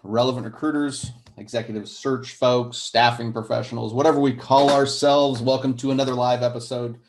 relevant recruiters, executive search folks, staffing professionals, whatever we call ourselves. Welcome to another live episode.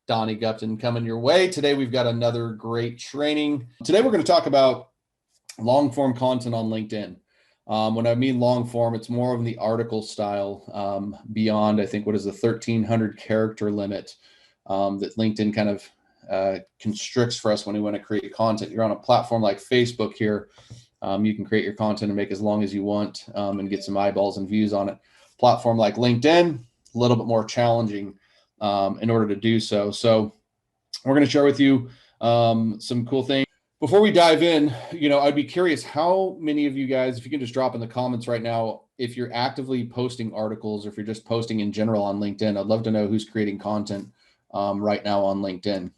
Donnie Gupton coming your way. Today we've got another great training. Today we're going to talk about long form content on LinkedIn. When I mean long form, it's more of the article style beyond, I think, what is the 1,300 character limit that LinkedIn kind of constricts for us when we want to create content. You're on a platform like Facebook here. You can create your content and make as long as you want and get some eyeballs and views on it. Platform like LinkedIn, a little bit more challenging in order to do so. So we're going to share with you some cool things. Before we dive in, I'd be curious how many of you guys, if you can just drop in the comments right now, if you're actively posting articles or if you're just posting in general on LinkedIn. I'd love to know who's creating content right now on LinkedIn.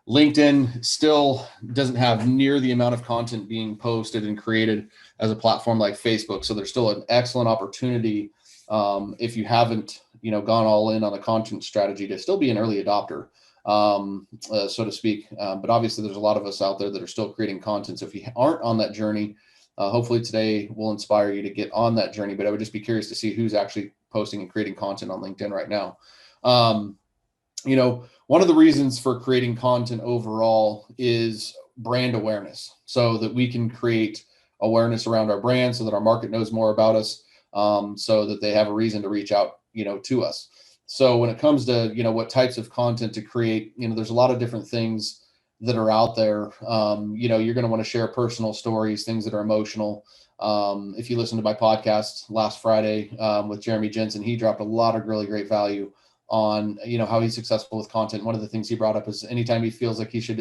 LinkedIn still doesn't have near the amount of content being posted and created as a platform like Facebook. So there's still an excellent opportunity if you haven't, gone all in on a content strategy to still be an early adopter, so to speak. But obviously there's a lot of us out there that are still creating content. So if you aren't on that journey, hopefully today will inspire you to get on that journey. But I would just be curious to see who's actually posting and creating content on LinkedIn right now. One of the reasons for creating content overall is brand awareness, so that we can create awareness around our brand, so that our market knows more about us, so that they have a reason to reach out, to us. So when it comes to, what types of content to create, there's a lot of different things that are out there. You're going to want to share personal stories, things that are emotional. If you listen to my podcast last Friday with Jeremy Jensen, he dropped a lot of really great value on, how he's successful with content. One of the things he brought up is anytime he feels like he should,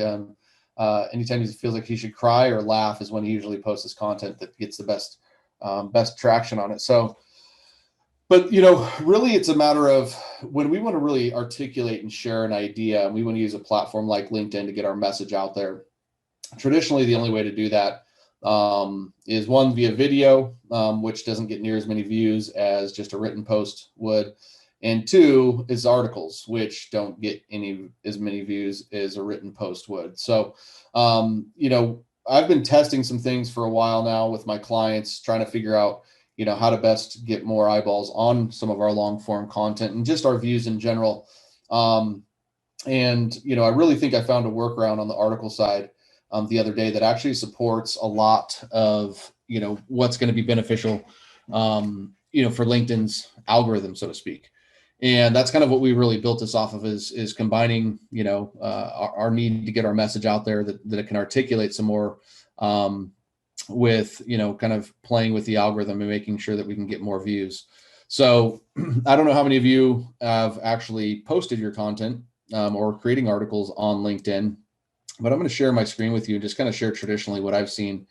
cry or laugh is when he usually posts his content that gets the best traction on it. So, but, really it's a matter of when we want to really articulate and share an idea, and we want to use a platform like LinkedIn to get our message out there. Traditionally, the only way to do that is one, via video, which doesn't get near as many views as just a written post would. And two is articles, which don't get as many views as a written post would. So, I've been testing some things for a while now with my clients, trying to figure out, how to best get more eyeballs on some of our long form content and just our views in general. I really think I found a workaround on the article side the other day that actually supports a lot of, what's going to be beneficial, for LinkedIn's algorithm, so to speak. And that's kind of what we really built this off of is combining, our need to get our message out there that it can articulate some more with, kind of playing with the algorithm and making sure that we can get more views. So I don't know how many of you have actually posted your content or creating articles on LinkedIn, but I'm going to share my screen with you and just kind of share traditionally what I've seen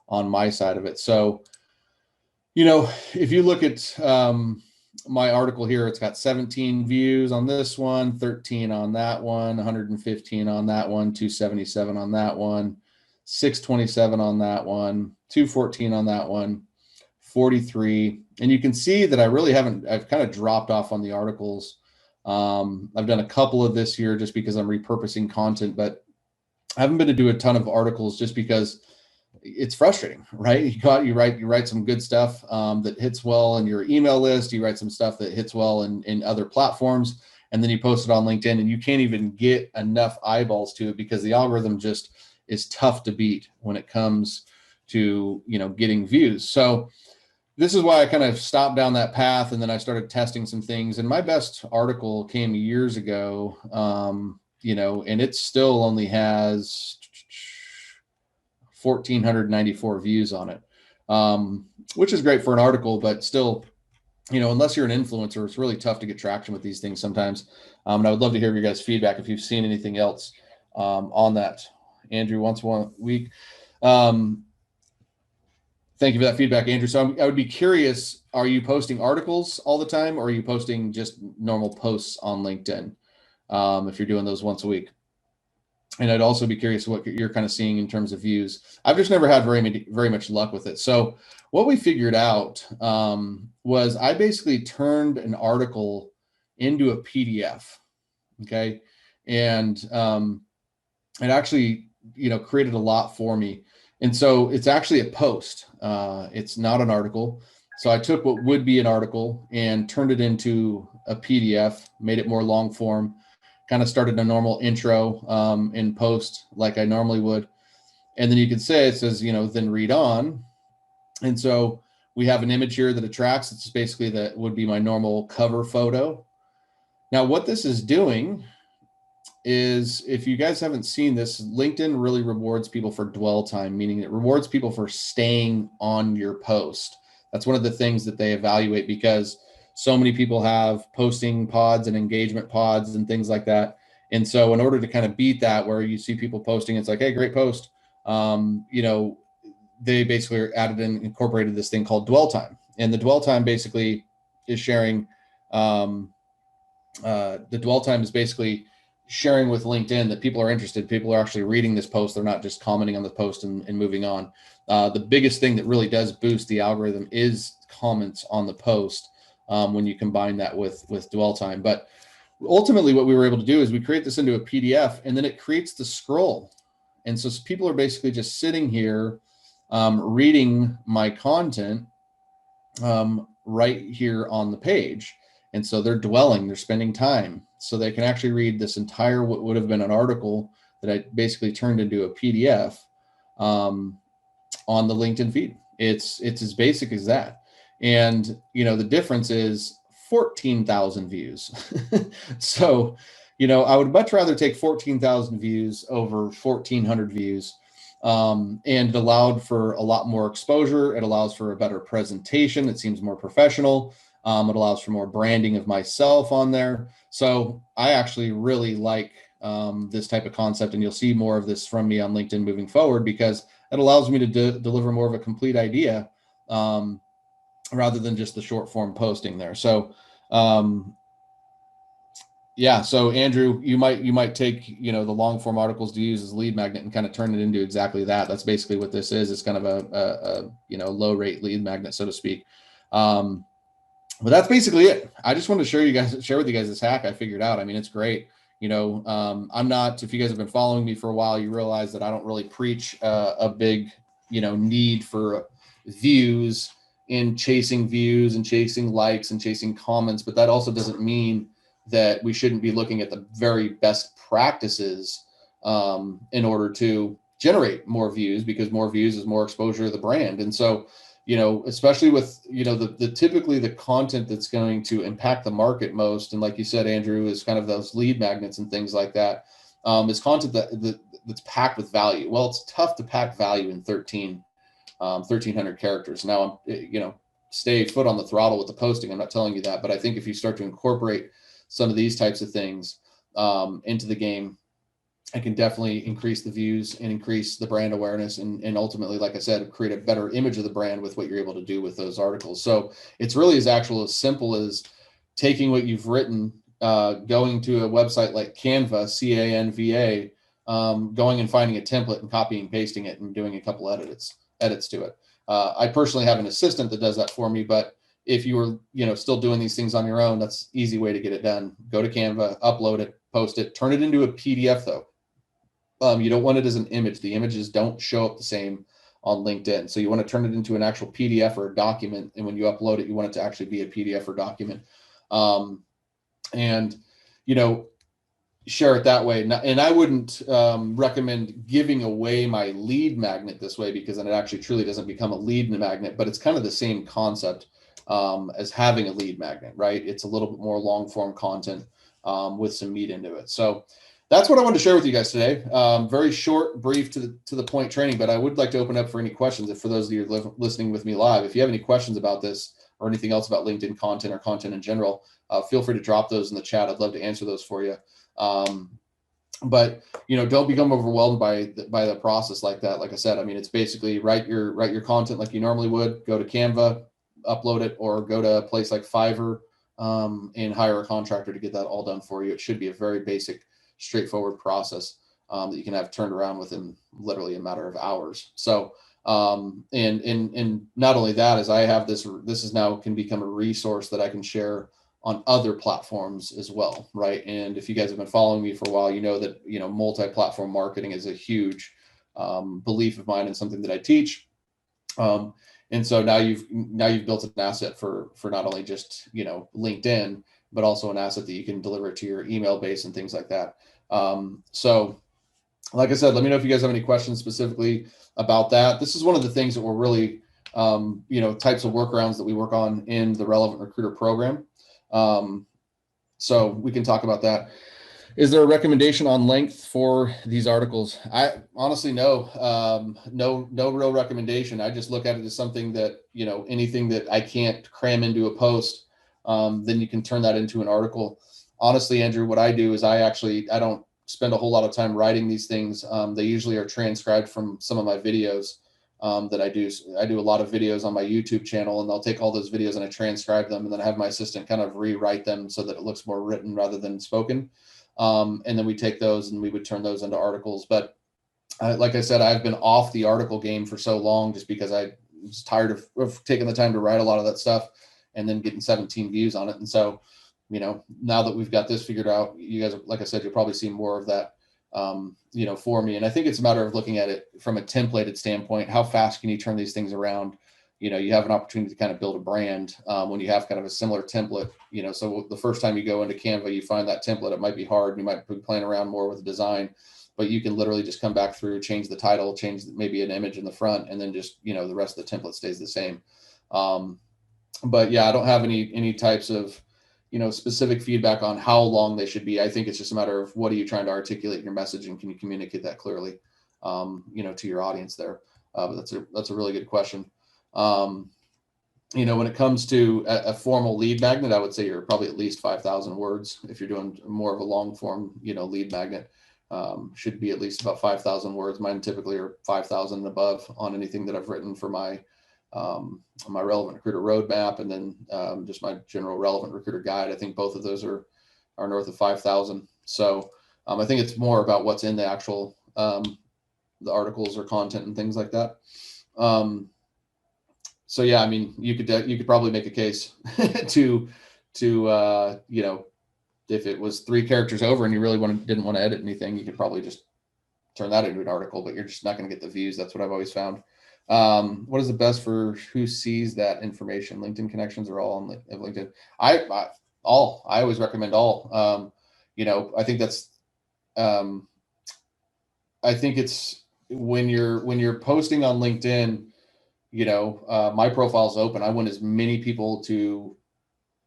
on my side of it. So, if you look at my article here, it's got 17 views on this one, 13 on that one, 115 on that one, 277 on that one, 627 on that one, 214 on that one, 43. And you can see that I've kind of dropped off on the articles. I've done a couple of this year just because I'm repurposing content, but I haven't been to do a ton of articles just because it's frustrating, right? You write some good stuff that hits well in your email list. You write some stuff that hits well in other platforms, and then you post it on LinkedIn, and you can't even get enough eyeballs to it because the algorithm just is tough to beat when it comes to, getting views. So this is why I kind of stopped down that path, and then I started testing some things. And my best article came years ago, and it still only has 1,494 views on it, which is great for an article, but still, unless you're an influencer, it's really tough to get traction with these things sometimes. And I would love to hear your guys' feedback if you've seen anything else on that. Andrew, once a week. Thank you for that feedback, Andrew. So I would be curious, are you posting articles all the time, or are you posting just normal posts on LinkedIn if you're doing those once a week? And I'd also be curious what you're kind of seeing in terms of views. I've just never had very much luck with it. So what we figured out was I basically turned an article into a PDF. Okay. And it actually, created a lot for me. And so it's actually a post. It's not an article. So I took what would be an article and turned it into a PDF, made it more long form, kind of started a normal intro in post like I normally would. And then you can say, it says, then read on. And so we have an image here that attracts. It's basically that would be my normal cover photo. Now, what this is doing is, if you guys haven't seen this, LinkedIn really rewards people for dwell time, meaning it rewards people for staying on your post. That's one of the things that they evaluate, because so many people have posting pods and engagement pods and things like that. And so in order to kind of beat that, where you see people posting, it's like, hey, great post. They basically added and incorporated this thing called dwell time. And the dwell time basically is sharing, the dwell time is basically sharing with LinkedIn that people are interested. People are actually reading this post. They're not just commenting on the post and moving on. The biggest thing that really does boost the algorithm is comments on the post when you combine that with dwell time. But ultimately what we were able to do is we create this into a PDF, and then it creates the scroll. And so people are basically just sitting here reading my content right here on the page. And so they're dwelling, they're spending time. So they can actually read this entire, what would have been an article that I basically turned into a PDF on the LinkedIn feed. It's as basic as that. And, the difference is 14,000 views. So, I would much rather take 14,000 views over 1,400 views. And it allowed for a lot more exposure. It allows for a better presentation. It seems more professional. It allows for more branding of myself on there. So I actually really like this type of concept, and you'll see more of this from me on LinkedIn moving forward, because it allows me to deliver more of a complete idea rather than just the short form posting there. So yeah. So Andrew, you might take, the long form articles to use as lead magnet and kind of turn it into exactly that. That's basically what this is. It's kind of a low rate lead magnet, so to speak. But that's basically it. I just wanted to share with you guys this hack I figured out. I mean, it's great. I'm not, if you guys have been following me for a while, you realize that I don't really preach a big, need for views and chasing likes and chasing comments. But that also doesn't mean that we shouldn't be looking at the very best practices in order to generate more views, because more views is more exposure to the brand. And so, especially with, the typically the content that's going to impact the market most. And like you said, Andrew, is kind of those lead magnets and things like that. Is content that's packed with value. Well, it's tough to pack value in 1,300 characters. Now, stay foot on the throttle with the posting. I'm not telling you that, but I think if you start to incorporate some of these types of things into the game, I can definitely increase the views and increase the brand awareness, and ultimately, like I said, create a better image of the brand with what you're able to do with those articles. So it's really as simple as taking what you've written, going to a website like Canva, Canva, going and finding a template and copying and pasting it and doing a couple edits to it. I personally have an assistant that does that for me, but if you were, still doing these things on your own, that's an easy way to get it done. Go to Canva, upload it, post it, turn it into a PDF though. You don't want it as an image. The images don't show up the same on LinkedIn. So you want to turn it into an actual PDF or a document. And when you upload it, you want it to actually be a PDF or document. And, share it that way. And I wouldn't recommend giving away my lead magnet this way, because then it actually truly doesn't become a lead magnet, but it's kind of the same concept as having a lead magnet, right? It's a little bit more long form content with some meat into it. So that's what I wanted to share with you guys today. Very short, brief, to the point training, but I would like to open up for any questions. If for those of you listening with me live, if you have any questions about this or anything else about LinkedIn content or content in general, feel free to drop those in the chat. I'd love to answer those for you. But don't become overwhelmed by the process like that. Like I said, I mean, it's basically write your content like you normally would. Go to Canva, upload it, or go to a place like Fiverr and hire a contractor to get that all done for you. It should be a very basic, straightforward process that you can have turned around within literally a matter of hours. So, and not only that, as I have this is now can become a resource that I can share on other platforms as well, right? And if you guys have been following me for a while, you know that multi-platform marketing is a huge belief of mine and something that I teach. And so now you've built an asset for not only just, LinkedIn, but also an asset that you can deliver to your email base and things like that. So like I said, let me know if you guys have any questions specifically about that. This is one of the things that we're really, types of workarounds that we work on in the Relevant Recruiter program. So we can talk about that. Is there a recommendation on length for these articles? I honestly, no real recommendation. I just look at it as something that, anything that I can't cram into a post, then you can turn that into an article. Honestly, Andrew, what I do is I don't spend a whole lot of time writing these things. They usually are transcribed from some of my videos that I do. I do a lot of videos on my YouTube channel, and I'll take all those videos and I transcribe them, and then I have my assistant kind of rewrite them so that it looks more written rather than spoken. And then we take those and we would turn those into articles. But like I said, I've been off the article game for so long just because I was tired of taking the time to write a lot of that stuff and then getting 17 views on it. And so, now that we've got this figured out, you guys, like I said, you'll probably see more of that, for me. And I think it's a matter of looking at it from a templated standpoint. How fast can you turn these things around? You have an opportunity to kind of build a brand when you have kind of a similar template, so the first time you go into Canva, you find that template, it might be hard. You might be playing around more with the design, but you can literally just come back through, change the title, change maybe an image in the front, and then just, the rest of the template stays the same. But yeah, I don't have any types of, specific feedback on how long they should be. I think it's just a matter of what are you trying to articulate in your message, and can you communicate that clearly, to your audience there. But that's a really good question. When it comes to a formal lead magnet, I would say you're probably at least 5,000 words. If you're doing more of a long form, lead magnet, should be at least about 5,000 words. Mine typically are 5,000 and above on anything that I've written for my Relevant Recruiter roadmap, and then just my general Relevant Recruiter guide. I think both of those are north of 5,000. So I think it's more about what's in the actual the articles or content and things like that. So yeah, I mean, you could probably make a case to if it was 3 characters over and you really didn't want to edit anything, you could probably just turn that into an article, but you're just not going to get the views. That's what I've always found. What is the best for who sees that information? LinkedIn connections are all on LinkedIn. I always recommend all. I think that's I think it's when you're posting on LinkedIn, my profile is open. I want as many people to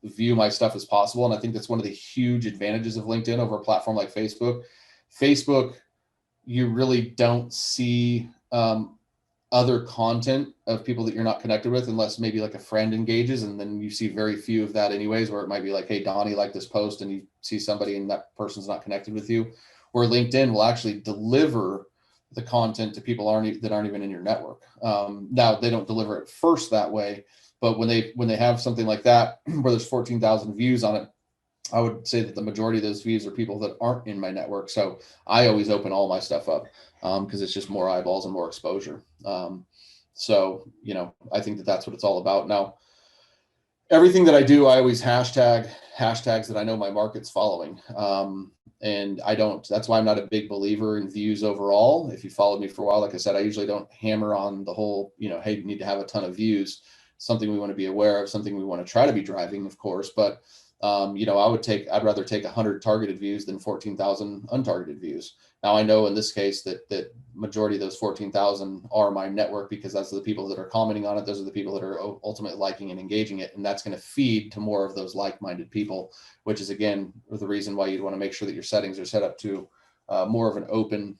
view my stuff as possible. And I think that's one of the huge advantages of LinkedIn over a platform like Facebook. Facebook, you really don't see other content of people that you're not connected with, unless maybe like a friend engages. And then you see very few of that anyways, where it might be like, hey, Donnie liked this post, and you see somebody and that person's not connected with you. Where LinkedIn will actually deliver the content to people that aren't even in your network. Now they don't deliver it first that way, but when they have something like that where there's 14,000 views on it, I would say that the majority of those views are people that aren't in my network. So I always open all my stuff up because it's just more eyeballs and more exposure. So I think that that's what it's all about. Now, everything that I do, I always hashtags that I know my market's following. And that's why I'm not a big believer in views overall. If you followed me for a while, like I said, I usually don't hammer on the whole, hey, you need to have a ton of views, something we want to be aware of, something we want to try to be driving, of course. I'd rather take 100 targeted views than 14,000 untargeted views. Now, I know in this case that majority of those 14,000 are my network, because that's the people that are commenting on it. Those are the people that are ultimately liking and engaging it. And that's going to feed to more of those like-minded people, which is, again, the reason why you'd want to make sure that your settings are set up to more of an open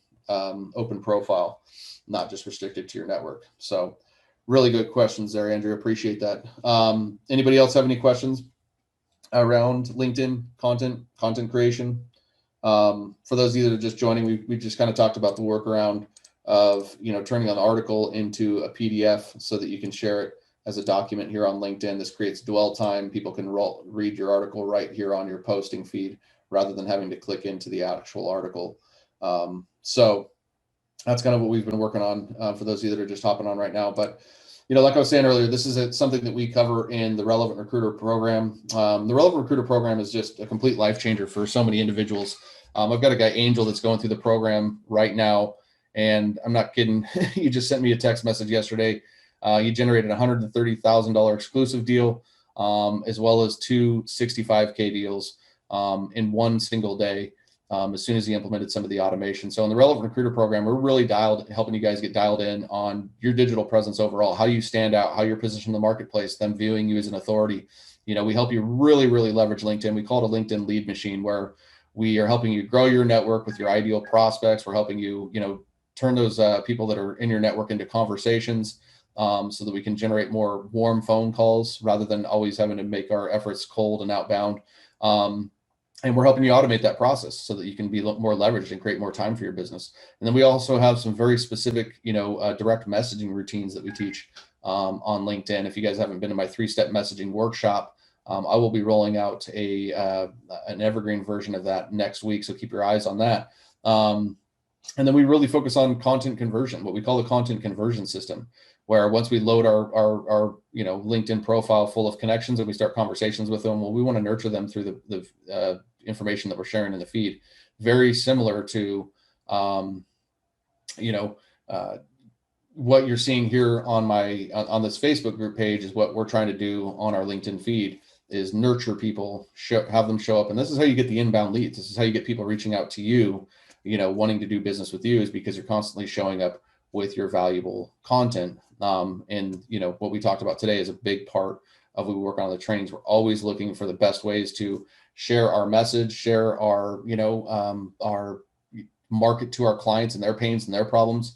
profile, not just restricted to your network. So really good questions there, Andrew. Appreciate that. Anybody else have any questions around LinkedIn content creation? For those of you that are just joining, we just kind of talked about the workaround of turning an article into a PDF so that you can share it as a document here on LinkedIn. This creates dwell time. People can read your article right here on your posting feed rather than having to click into the actual article. So that's kind of what we've been working on for those of you that are just hopping on right now. But like I was saying earlier, this is something that we cover in the Relevant Recruiter program. The Relevant Recruiter program is just a complete life changer for so many individuals. I've got a guy, Angel, that's going through the program right now, And I'm not kidding. You just sent me a text message yesterday. You generated a $130,000 exclusive deal, as well as two 65K deals in one single day. As soon as he implemented some of the automation. So in the Relevant Recruiter program, we're really helping you guys get dialed in on your digital presence overall, how you stand out, how you're positioned in the marketplace, them viewing you as an authority. We help you really, really leverage LinkedIn. We call it a LinkedIn lead machine, where we are helping you grow your network with your ideal prospects. We're helping you, turn those people that are in your network into conversations, so that we can generate more warm phone calls rather than always having to make our efforts cold and outbound. And we're helping you automate that process so that you can be more leveraged and create more time for your business. And then we also have some very specific, direct messaging routines that we teach on LinkedIn. If you guys haven't been to my 3-step messaging workshop, I will be rolling out an evergreen version of that next week. So keep your eyes on that. And then we really focus on content conversion, what we call the content conversion system, where once we load our LinkedIn profile full of connections and we start conversations with them, well, we want to nurture them through the information that we're sharing in the feed. Very similar to, what you're seeing here on this Facebook group page is what we're trying to do on our LinkedIn feed, is nurture people, have them show up. And this is how you get the inbound leads. This is how you get people reaching out to you, wanting to do business with you, is because you're constantly showing up with your valuable content. And what we talked about today is a big part of what we work on the trainings. We're always looking for the best ways to share our message, share our market to our clients and their pains and their problems,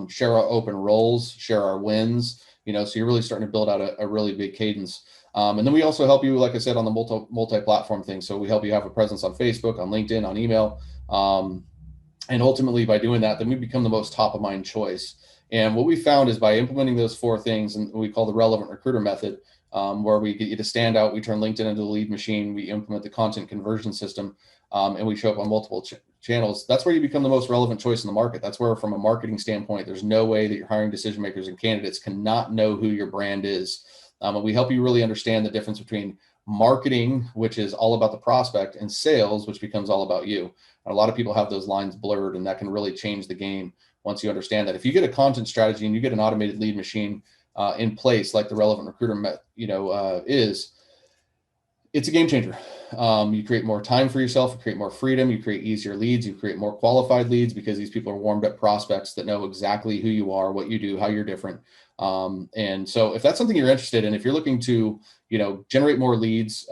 share our open roles, share our wins, so you're really starting to build out a really big cadence. And then we also help you, like I said, on the multi-platform thing. So we help you have a presence on Facebook, on LinkedIn, on email. And ultimately by doing that, then we become the most top of mind choice. And what we found is by implementing those 4 things, and we call the Relevant Recruiter method, where we get you to stand out, we turn LinkedIn into the lead machine, we implement the content conversion system, and we show up on multiple channels. That's where you become the most relevant choice in the market. That's where, from a marketing standpoint, there's no way that your hiring decision makers and candidates cannot know who your brand is. And we help you really understand the difference between marketing, which is all about the prospect, and sales, which becomes all about you. And a lot of people have those lines blurred, and that can really change the game once you understand that. If you get a content strategy and you get an automated lead machine in place, like the Relevant Recruiter, it's a game changer. You create more time for yourself, you create more freedom, you create easier leads, you create more qualified leads, because these people are warmed up prospects that know exactly who you are, what you do, how you're different. And so if that's something you're interested in, if you're looking to, generate more leads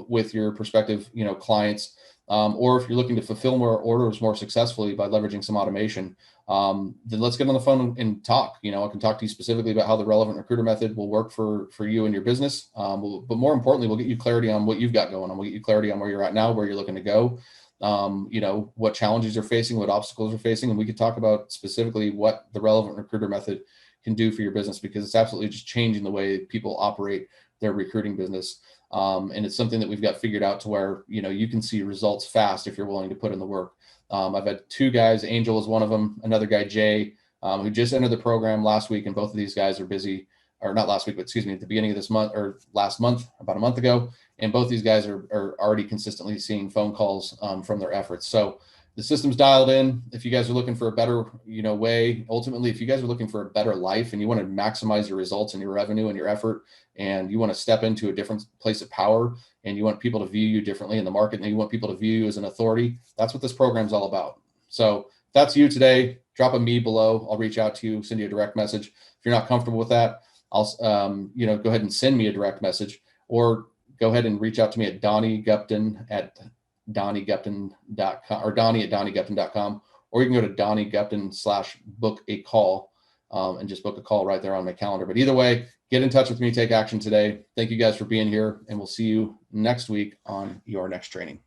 with your prospective, clients, or if you're looking to fulfill more orders more successfully by leveraging some automation, then let's get on the phone and talk. I can talk to you specifically about how the Relevant Recruiter method will work for you and your business. But more importantly, we'll get you clarity on what you've got going on. We'll get you clarity on where you're at now, where you're looking to go, what challenges you're facing, what obstacles you're facing. And we could talk about specifically what the Relevant Recruiter method can do for your business, because it's absolutely just changing the way people operate their recruiting business. And it's something that we've got figured out to where, you can see results fast if you're willing to put in the work. I've had 2 guys, Angel is one of them, another guy, Jay, who just entered the program last week. And both of these guys are busy, or not last week, but excuse me, at the beginning of this month, or last month, about a month ago. And both these guys are already consistently seeing phone calls from their efforts. So the system's dialed in. If you guys are looking for a better, way, ultimately, if you guys are looking for a better life and you want to maximize your results and your revenue and your effort, and you want to step into a different place of power, and you want people to view you differently in the market, and you want people to view you as an authority, that's what this program's all about. So if that's you today, drop a me below. I'll reach out to you, send you a direct message. If you're not comfortable with that, I'll, go ahead and send me a direct message, or go ahead and reach out to me at DonnieGupton.com, or Donnie@DonnieGupton.com, or you can go to DonnieGupton/book a call, and just book a call right there on my calendar. But either way, get in touch with me, take action today. Thank you guys for being here, and we'll see you next week on your next training.